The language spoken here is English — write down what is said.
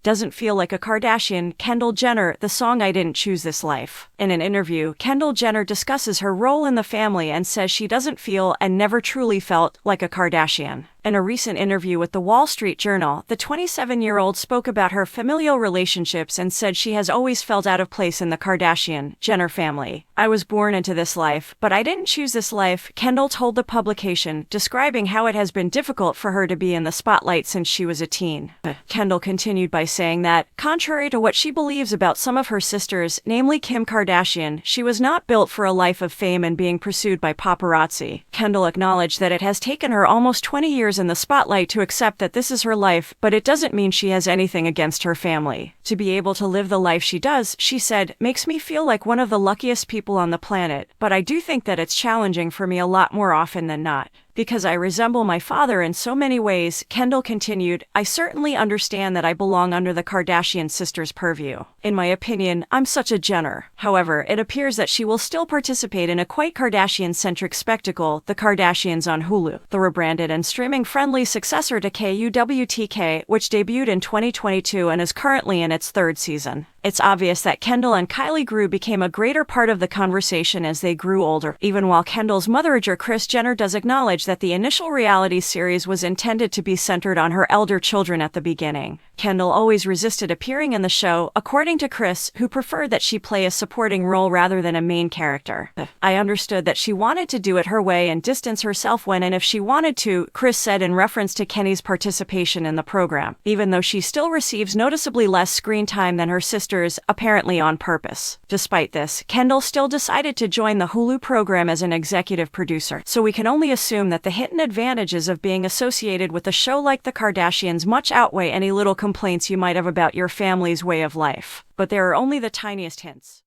doesn't feel like a Kardashian. Kendall Jenner, the song I Didn't Choose This Life. In an interview, Kendall Jenner discusses her role in the family and says she doesn't feel and never truly felt like a Kardashian. In a recent interview with the Wall Street Journal, the 27-year-old spoke about her familial relationships and said she has always felt out of place in the Kardashian-Jenner family. "I was born into this life, but I didn't choose this life," Kendall told the publication, describing how it has been difficult for her to be in the spotlight since she was a teen. Kendall continued by saying that, contrary to what she believes about some of her sisters, namely Kim Kardashian, she was not built for a life of fame and being pursued by paparazzi. Kendall acknowledged that it has taken her almost 20 years in the spotlight to accept that this is her life, but it doesn't mean she has anything against her family. "To be able to live the life she does," she said, "makes me feel like one of the luckiest people on the planet, but I do think that it's challenging for me a lot more often than not. Because I resemble my father in so many ways," Kendall continued, "I certainly understand that I belong under the Kardashian sisters' purview. In my opinion, I'm such a Jenner." However, it appears that she will still participate in a quite Kardashian-centric spectacle, The Kardashians on Hulu, the rebranded and streaming-friendly successor to KUWTK, which debuted in 2022 and is currently in its third season. It's obvious that Kendall and Kylie grew became a greater part of the conversation as they grew older, even while Kendall's motherager Kris Jenner does acknowledge that the initial reality series was intended to be centered on her elder children at the beginning. Kendall always resisted appearing in the show, according to Kris, who preferred that she play a supporting role rather than a main character. "I understood that she wanted to do it her way and distance herself when and if she wanted to," Kris said in reference to Kenny's participation in the program, even though she still receives noticeably less screen time than her sisters, apparently on purpose. Despite this, Kendall still decided to join the Hulu program as an executive producer, so we can only assume that the hidden advantages of being associated with a show like The Kardashians much outweigh any little complaints you might have about your family's way of life. But there are only the tiniest hints.